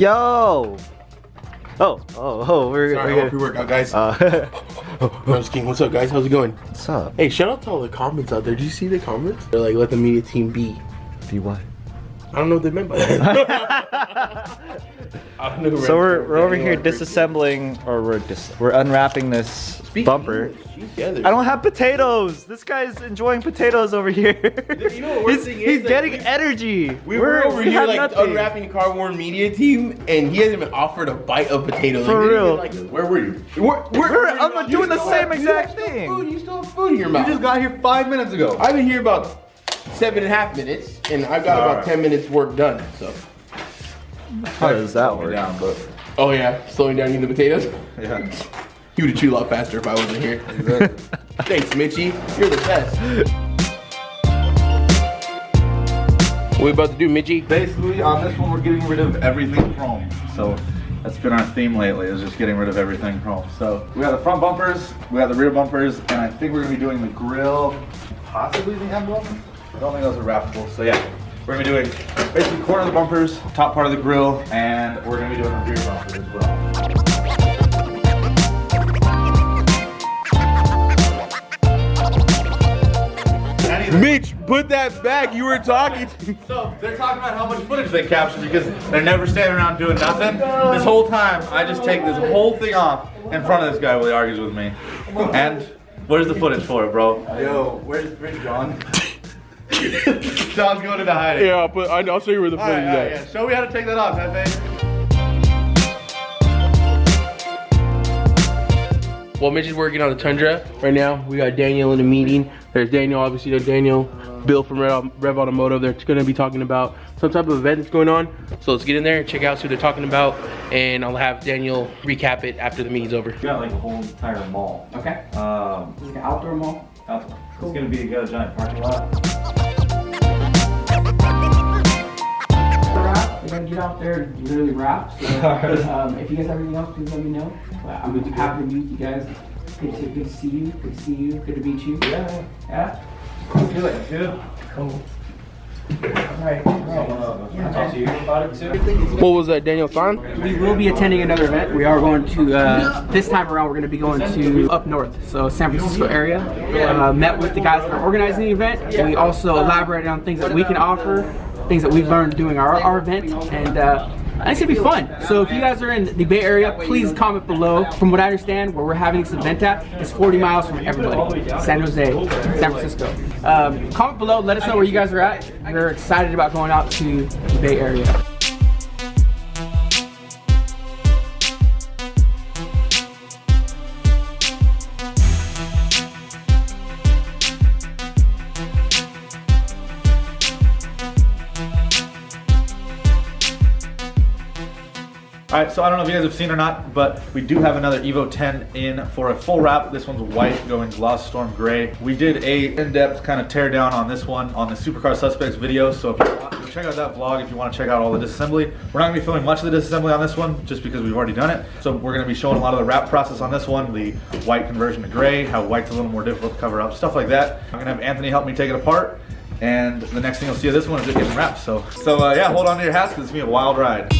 Yo! We're Sorry, good. pre-workout, guys. I'm just kidding. What's up, guys? How's it going? What's up? Hey, shout out to all the comments out there. Did you see the comments? They're like, let the media team be. Be what? I don't know what they meant by that. I don't know. So we're over here disassembling, or we're unwrapping this bumper. I don't have potatoes. This guy's enjoying potatoes over here. You know what he's getting energy. We're over here like unwrapping car worn media team, and he hasn't even offered a bite of potatoes. For real. Where were you? I'm doing the same exact thing. You still have food in your mouth. You just got here 5 minutes ago. I've been here about 7.5 minutes, and I've got about 10 minutes work done. So. How does that work? Oh yeah, slowing down eating the potatoes. Yeah. He would have chewed a lot faster if I wasn't here. Thanks, Mitchie. You're the best. What we about to do, Mitchie? Basically, on this one, we're getting rid of everything chrome. So that's been our theme lately, is just getting rid of everything chrome. So we got the front bumpers, we got the rear bumpers, and I think we're gonna be doing the grill, possibly the emblem. I don't think those are wrappable. So yeah, we're gonna be doing basically corner of the bumpers, top part of the grill, and we're gonna be doing the rear bumpers as well. Mitch, put that back. You were talking to. So they're talking about how much footage they capture because they're never standing around doing nothing. This whole time, I just take this whole thing off in front of this guy while he argues with me. And where's the footage for it, bro? Yo, where's John? John's going into hiding. Yeah, I'll show you where the footage is at. Yeah. Show me how to take that off, Jefe. Well, Mitch is working on the Tundra right now. We got Daniel in a meeting. There's Daniel, obviously. There's Daniel, Bill from Rev Automotive. They're going to be talking about some type of event that's going on. So let's get in there and check out what they're talking about. And I'll have Daniel recap it after the meeting's over. We got like a whole entire mall. Okay. It's like an outdoor mall. Outdoor. Cool. It's gonna be a giant parking lot. We're gonna get out there and literally wrap. So, if you guys have anything else, please let me know. I'm happy to meet you guys. Good to see you. Good to see you. Good to meet you. Yeah. Yeah. Let's do it. Good. Cool. Alright. Talk to you about it too. What was that, Daniel Thon? We will be attending another event. We are going to, this time around, we're going to be going to up north, so San Francisco area. Met with the guys that are organizing the event. And we also elaborated on things that we can offer, things that we've learned doing our event, and I think it's gonna be fun. So if you guys are in the Bay Area, please comment below. From what I understand, where we're having this event at is 40 miles from everybody. San Jose, San Francisco. Comment below, let us know where you guys are at. We're excited about going out to the Bay Area. All right, so I don't know if you guys have seen or not, but we do have another Evo 10 in for a full wrap. This one's white going gloss storm gray. We did a in-depth kind of tear down on this one on the Supercar Suspects video. So if you want to check out that vlog, if you want to check out all the disassembly, we're not gonna be filming much of the disassembly on this one just because we've already done it. So we're gonna be showing a lot of the wrap process on this one, the white conversion to gray, how white's a little more difficult to cover up, stuff like that. I'm gonna have Anthony help me take it apart. And the next thing you'll see of this one is it getting wrapped. So yeah, hold on to your hats because it's gonna be a wild ride.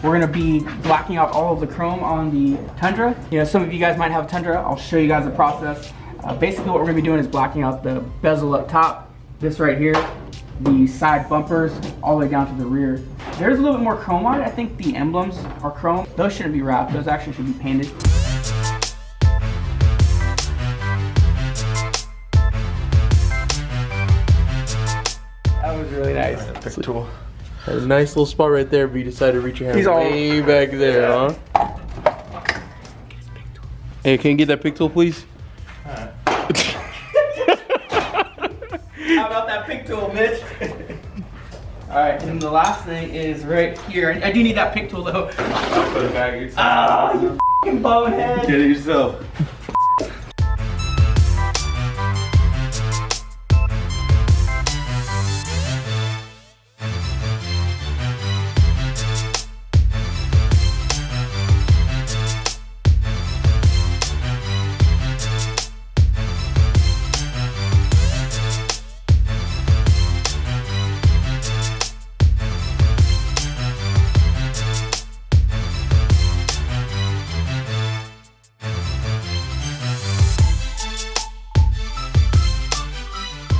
We're gonna be blacking out all of the chrome on the Tundra. You know, some of you guys might have a Tundra. I'll show you guys the process. Basically what we're gonna be doing is blacking out the bezel up top, this right here, the side bumpers, all the way down to the rear. There's a little bit more chrome on it. I think the emblems are chrome. Those shouldn't be wrapped. Those actually should be painted. That was really nice. That's cool. A nice little spot right there, but you decided to reach your hand way back there, huh? Hey, can you get that pick tool, please? How about that pick tool, Mitch? Alright, and the last thing is right here. I do need that pick tool though. Put it back. You Fucking bonehead. get it yourself.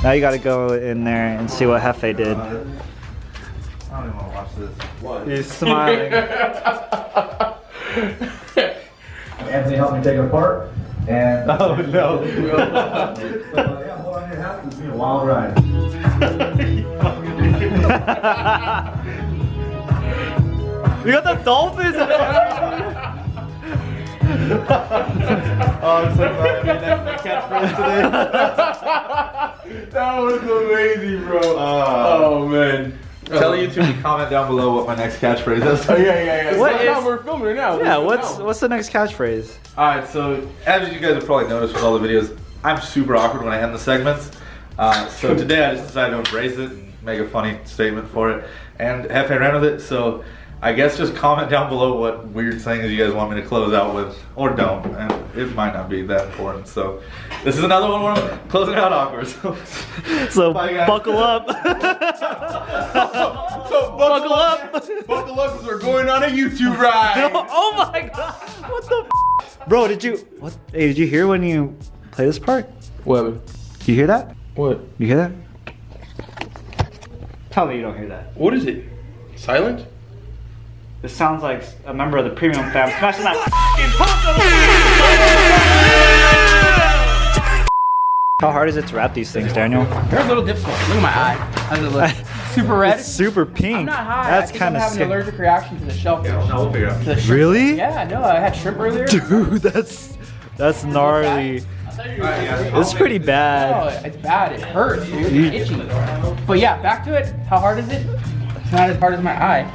Now you gotta go in there and see what Jefe did. I don't even want to watch this. What? He's smiling. Anthony helped me take it apart. And Oh no. so, yeah, hold on your hat. It's been a wild ride. You got the dolphins and everything. Oh, I'm so glad I made that catchphrase today. That was amazing, bro. Oh man. Tell YouTube to comment down below what my next catchphrase is. Oh yeah. What What is- we're filming it now. Yeah, what's the next catchphrase? Alright, so as you guys have probably noticed with all the videos, I'm super awkward when I end the segments. So today I just decided to embrace it and make a funny statement for it. And Jefe ran with it, so I guess just comment down below what weird things you guys want me to close out with, or don't, and it might not be that important. So this is another one where I'm closing out awkward. So Bye, guys. buckle up. So buckle up. Buckle up because we're going on a YouTube ride. Oh my god! What the? Bro, did you? What? Hey, did you hear when you play this part? What? You hear that? What? You hear that? Tell me you don't hear that. What is it? Silent? This sounds like a member of the premium fam smashing that How hard is it to wrap these things, Daniel? They're a little difficult. Look at my eye. How does it look? Super red. It's super pink. I'm not high. That's I think kind I'm of having an scary. allergic reaction to the shellfish. No, we'll figure it out. To the shrimp. Really? Yeah, no, I had shrimp earlier. Dude, that's gnarly. It's pretty Oh, bad. it's bad. It hurts, dude. It's itchy. But yeah, back to it. How hard is it? It's not as hard as my eye.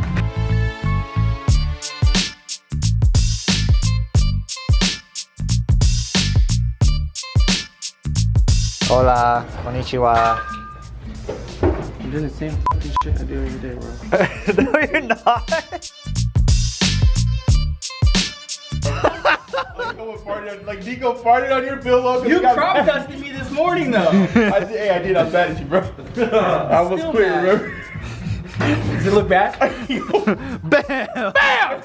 Hola, konnichiwa. I'm doing the same fucking shit I do every day, bro. No, you're not. Like Nico farted on your pillow. You crop dusted me this morning, though. Hey, I did. I was mad at you, bro. I almost Still quit. mad. Remember? Does it look bad? Bam! Bam!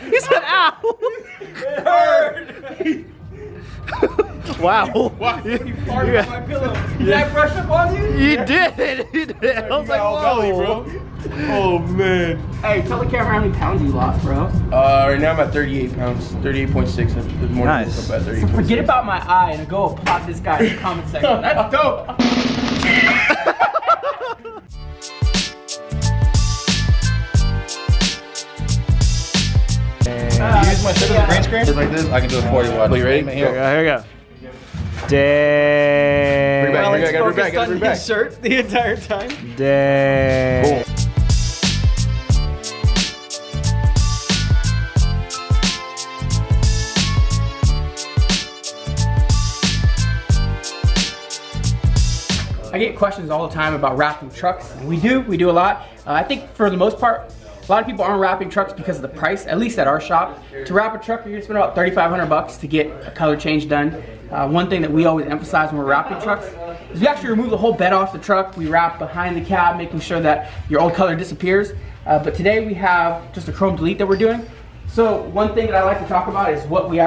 He said, "Ow!" It hurt. Wow. You farted on my pillow. Did I brush up on you? You did. You did. I was like, whoa. Oh man. Hey, tell the camera how many pounds you lost, bro. Right now I'm at 38 pounds, 38.6. This morning Nice. I woke up at 38. Forget about my eye and go applaud this guy in the comment section. That's dope. You use my shit as a green screen? Just like this, I can do a 40 watts. Are you ready? Here we go. Here we go. Dang. Bring back, I gotta bring back. shirt the entire time. Dang. I get questions all the time about wrapping trucks, and we do a lot. I think for the most part, a lot of people aren't wrapping trucks because of the price, at least at our shop. To wrap a truck, you're gonna spend about $3,500 to get a color change done. One thing that we always emphasize when we're wrapping trucks is we actually remove the whole bed off the truck. We wrap behind the cab, making sure that your old color disappears. But today we have just a chrome delete that we're doing. So one thing that I like to talk about is what we're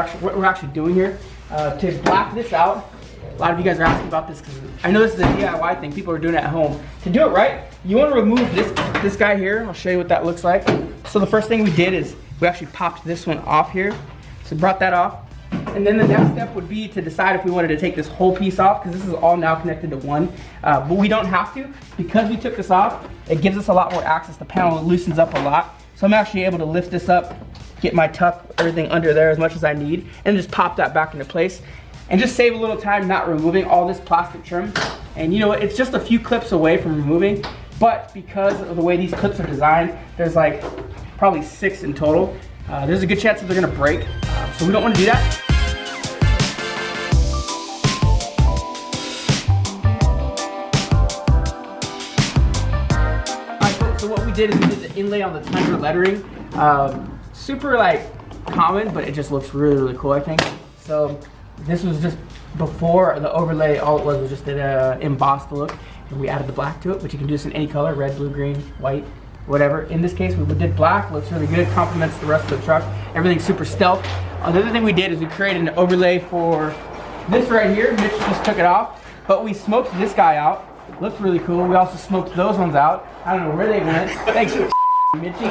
actually doing here. To black this out, a lot of you guys are asking about this because I know this is a DIY thing. People are doing it at home. To do it right, you want to remove this guy here. I'll show you what that looks like. So the first thing we did is we actually popped this one off here. So brought that off. And then the next step would be to decide if we wanted to take this whole piece off, because this is all now connected to one. But we don't have to. Because we took this off, it gives us a lot more access. The panel loosens up a lot. So I'm actually able to lift this up, get my tuck, everything under there as much as I need, and just pop that back into place. And just save a little time not removing all this plastic trim. And you know what, it's just a few clips away from removing. but because of the way these clips are designed, there's like probably 6 in total. There's a good chance that they're gonna break, so we don't want to do that. So what we did is we did the inlay on the Tundra lettering. Super like common, but it just looks really, really cool, I think. So this was just before the overlay. All it was just an embossed look, and we added the black to it, but you can do this in any color: red, blue, green, white, whatever. In this case, we did black. Looks really good, complements the rest of the truck. Everything's super stealth. The other thing we did is we created an overlay for this right here. Mitch just took it off, but we smoked this guy out. Looked really cool. We also smoked those ones out. I don't know where they went. Thanks for Mitchy.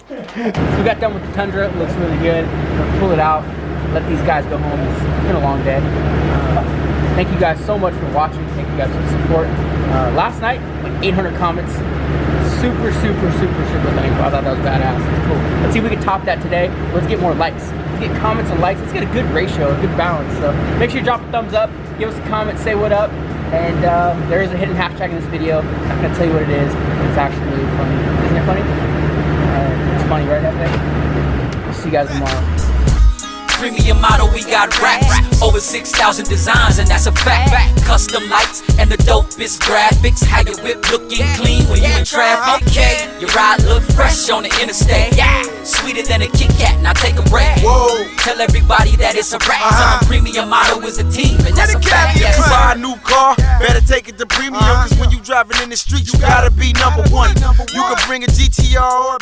We got done with the Tundra. It looks really good. We're gonna pull it out, let these guys go home. It's been a long day. Thank you guys so much for watching. Thank you guys for the support. Last night, like 800 comments. Super thankful. I thought that was badass. It's cool. Let's see if we can top that today. Let's get more likes. Let's get comments and likes. Let's get a good ratio, a good balance. So make sure you drop a thumbs up, give us a comment, say what up. And there is a hidden hashtag in this video. I'm not gonna tell you what it is. It's actually really funny. Isn't it funny? It's funny, right, Jefe? We'll see you guys tomorrow. Premium model, we got racks, over 6,000 designs, and that's a fact. Custom lights and the dopest graphics. How your whip looking clean when you in traffic. Okay, your ride look fresh on the interstate. Yeah, sweeter than a Kit Kat. Now take a break. Whoa, tell everybody that it's a wrap. Premium model is a team, and that's a fact. Yes. Buy a new car, better take it to premium. Cause when you driving in the street, you gotta be number one. You can bring a GTR or a